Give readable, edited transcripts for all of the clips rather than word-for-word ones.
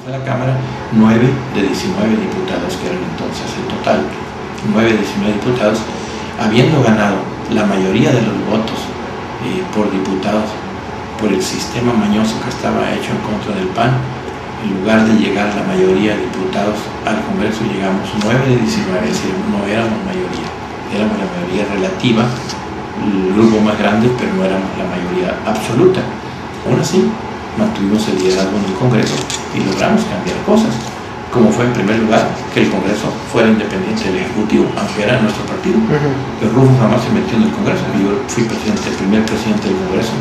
de la Cámara, 9 de 19 diputados, que eran entonces el total, 9 de 19 diputados, habiendo ganado la mayoría de los votos por diputados por el sistema mañoso que estaba hecho en contra del PAN, en lugar de llegar la mayoría de diputados al Congreso, llegamos 9 de 19, es decir, no éramos mayoría, éramos la mayoría relativa, el grupo más grande, pero no éramos la mayoría absoluta. Aún así, mantuvimos el liderazgo en el Congreso y logramos cambiar cosas, como fue en primer lugar que el Congreso fuera independiente del Ejecutivo, aunque era nuestro partido. El Rufo jamás se metió en el Congreso, yo fui presidente, el primer presidente del Congreso,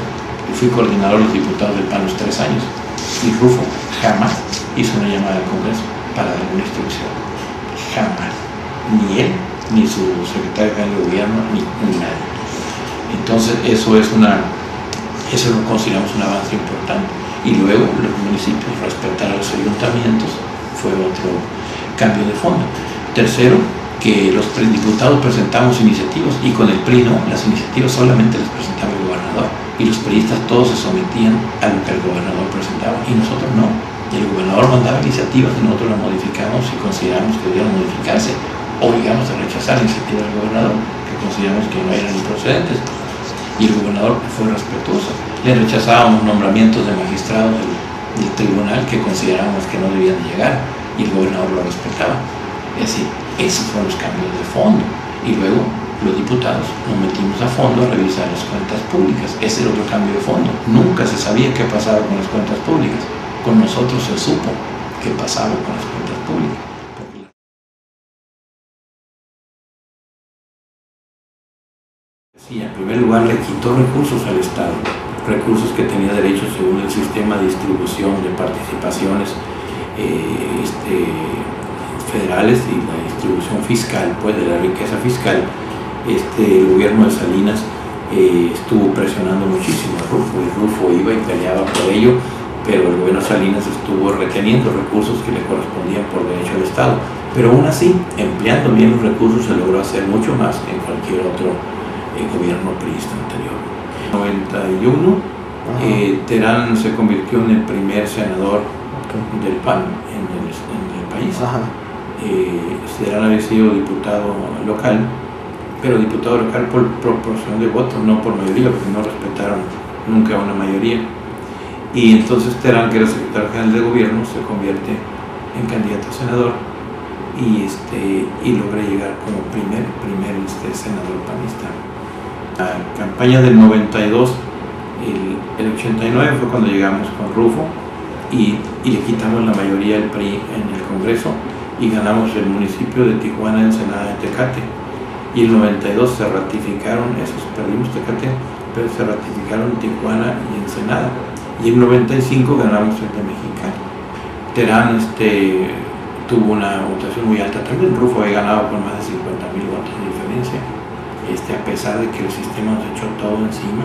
y fui coordinador de los diputados del PAN los 3 años, y Rufo jamás hizo una llamada al Congreso para dar una instrucción, jamás, ni él, ni su secretario general de gobierno, ni nadie. Entonces eso lo consideramos un avance importante. Y luego los municipios respetar a los ayuntamientos fue otro cambio de fondo. Tercero, que los diputados presentamos iniciativas y con el PRI no, las iniciativas solamente las presentaba el gobernador y los priistas todos se sometían a lo que el gobernador presentaba y nosotros no. Y el gobernador mandaba iniciativas y nosotros las modificamos y consideramos que debían modificarse o llegamos a rechazar iniciativas del gobernador que consideramos que no eran improcedentes. Y el gobernador fue respetuoso. Le rechazábamos nombramientos de magistrados del tribunal que considerábamos que no debían de llegar y el gobernador lo respetaba. Es decir, esos fueron los cambios de fondo. Y luego los diputados nos metimos a fondo a revisar las cuentas públicas. Ese era otro cambio de fondo. Nunca se sabía qué pasaba con las cuentas públicas. Con nosotros se supo qué pasaba con las cuentas públicas. Sí, en primer lugar le quitó recursos al Estado, recursos que tenía derecho según el sistema de distribución de participaciones federales y la distribución fiscal, pues de la riqueza fiscal. El gobierno de Salinas estuvo presionando muchísimo a Rufo, y Rufo iba y peleaba por ello, pero el gobierno de Salinas estuvo reteniendo recursos que le correspondían por derecho al Estado. Pero aún así, empleando bien los recursos, se logró hacer mucho más que en cualquier otro gobierno priista anterior. En 91, Terán se convirtió en el primer senador del PAN en el país. Terán había sido diputado local, pero diputado local por proporción de votos, no por mayoría, porque no respetaron nunca una mayoría. Y entonces Terán, que era secretario general de gobierno, se convierte en candidato a senador y logra llegar como primer senador panista. La campaña del 92, el 89 fue cuando llegamos con Rufo y le quitamos la mayoría del PRI en el Congreso y ganamos el municipio de Tijuana, Ensenada y Tecate. Y el 92 se ratificaron esos, perdimos Tecate, pero se ratificaron Tijuana y Ensenada. Y en 95 ganamos el de Mexicali. Terán tuvo una votación muy alta también. Rufo había ganado con más de 50,000 votos de diferencia. A pesar de que el sistema nos echó todo encima,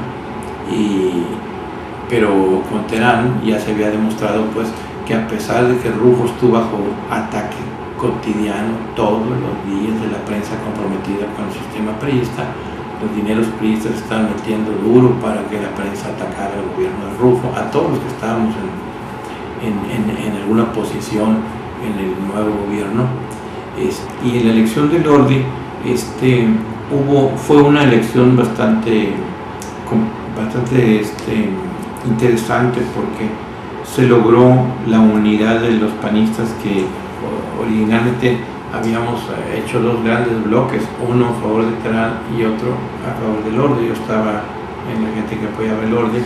pero con Terán ya se había demostrado pues que a pesar de que Rufo estuvo bajo ataque cotidiano todos los días de la prensa comprometida con el sistema priista, los dineros priistas estaban metiendo duro para que la prensa atacara al gobierno de Rufo, a todos los que estábamos en alguna posición en el nuevo gobierno. Y en la elección de Lordi fue una elección bastante interesante porque se logró la unidad de los panistas que originalmente habíamos hecho dos grandes bloques, uno a favor de Terán y otro a favor de Lordi. Yo estaba en la gente que apoyaba el Lordi.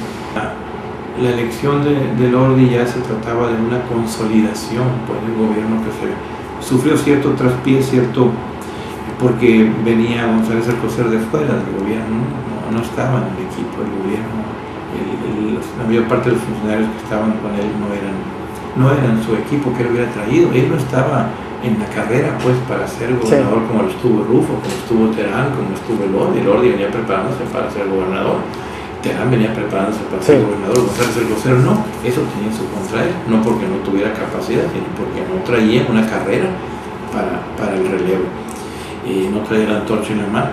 La elección de Lordi ya se trataba de una consolidación pues, del gobierno que se sufrió cierto traspié, porque venía González Alcocer de fuera del gobierno, no estaba en el equipo del gobierno. La mayor parte de los funcionarios que estaban con él no eran su equipo que él hubiera traído. Él no estaba en la carrera pues para ser gobernador como lo estuvo Rufo, como estuvo Terán, como estuvo Lordi. Lordi venía preparándose para ser gobernador, Terán venía preparándose para ser gobernador. González Alcocer no, eso tenía en su contra él, no porque no tuviera capacidad, sino porque no traía una carrera para el relevo. No traía la antorcha en la mano.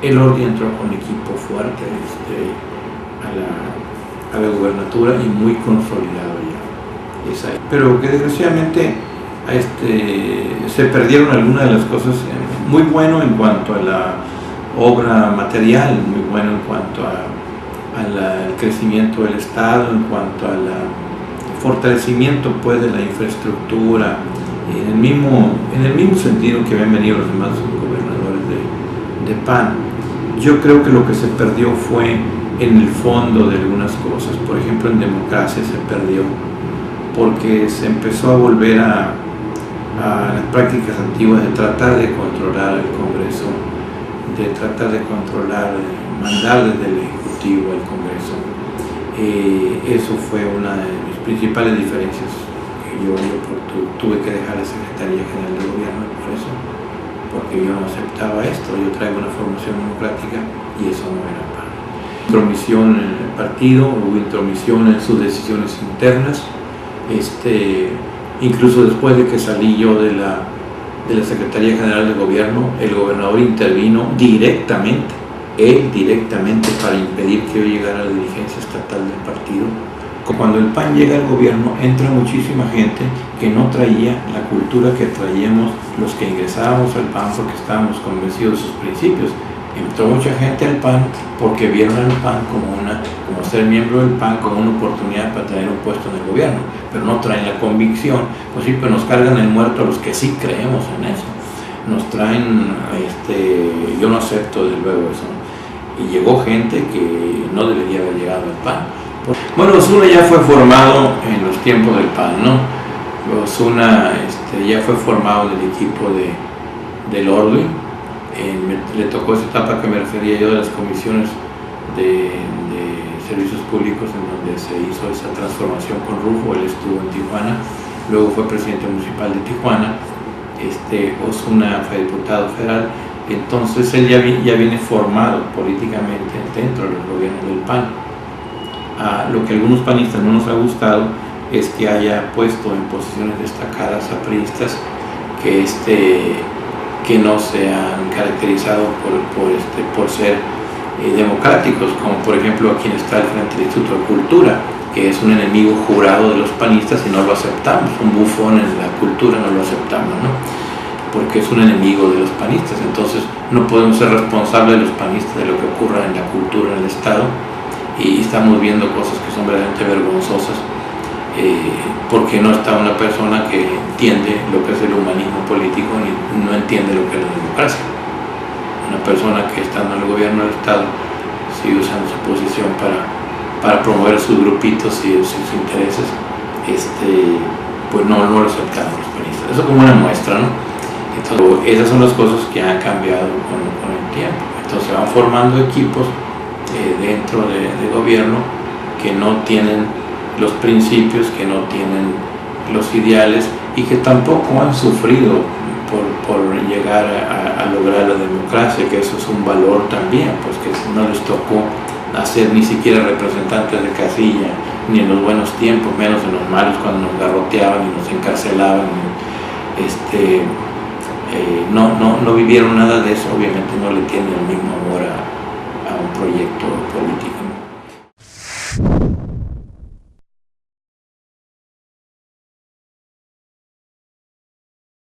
El Lordi entró con equipo fuerte a la gubernatura y muy consolidado ya. Pero que desgraciadamente se perdieron algunas de las cosas. Muy bueno en cuanto a la obra material, muy bueno en cuanto al crecimiento del Estado, en cuanto al fortalecimiento pues, de la infraestructura, en el mismo sentido que habían venido los demás gobernadores de PAN. Yo creo que lo que se perdió fue en el fondo de algunas cosas. Por ejemplo, en democracia se perdió porque se empezó a volver a las prácticas antiguas de tratar de controlar el Congreso, de tratar de controlar, mandar desde el Ejecutivo al Congreso. Eso fue una de mis principales diferencias. Yo tuve que dejar la Secretaría General de Gobierno por eso, porque yo no aceptaba esto. Yo traigo una formación democrática y eso no era para intromisión en el partido, hubo intromisión en sus decisiones internas. Incluso después de que salí yo de la Secretaría General de Gobierno, el gobernador intervino directamente, él directamente, para impedir que yo llegara a la dirigencia estatal del partido. Cuando el PAN llega al gobierno, entra muchísima gente que no traía la cultura que traíamos los que ingresábamos al PAN porque estábamos convencidos de sus principios. Entró mucha gente al PAN porque vieron al PAN como ser miembro del PAN como una oportunidad para tener un puesto en el gobierno, pero no traen la convicción. Pues sí, pues nos cargan el muerto a los que sí creemos en eso. Nos traen, yo no acepto desde luego eso. Y llegó gente que no debería haber llegado al PAN. Bueno, Osuna ya fue formado en los tiempos del PAN, ¿no? Osuna ya fue formado en el equipo del Orbe. Le tocó esa etapa que me refería yo de las comisiones de servicios públicos en donde se hizo esa transformación con Rufo. Él estuvo en Tijuana, luego fue presidente municipal de Tijuana. Osuna fue diputado federal, entonces él ya viene formado políticamente dentro del gobierno del PAN. Lo que a algunos panistas no nos ha gustado es que haya puesto en posiciones destacadas a priistas que no se han caracterizado por ser democráticos, como por ejemplo a quien está al frente del Instituto de Cultura, que es un enemigo jurado de los panistas y no lo aceptamos, un bufón en la cultura no lo aceptamos, ¿no? Porque es un enemigo de los panistas. Entonces no podemos ser responsables de los panistas de lo que ocurra en la cultura en el Estado, y estamos viendo cosas que son verdaderamente vergonzosas, porque no está una persona que entiende lo que es el humanismo político ni no entiende lo que es la democracia. Una persona que estando en el gobierno del Estado sigue usando su posición para promover sus grupitos y sus intereses, pues no lo aceptamos los panistas. Eso como una muestra, ¿no? Entonces, esas son las cosas que han cambiado con el tiempo. Entonces se van formando equipos dentro de gobierno que no tienen los principios, que no tienen los ideales y que tampoco han sufrido por llegar a lograr la democracia, que eso es un valor también, pues que no les tocó hacer ni siquiera representantes de casilla, ni en los buenos tiempos, menos en los malos, cuando nos garroteaban y nos encarcelaban. No vivieron nada de eso. Obviamente no le tienen el mismo amor a un proyecto político.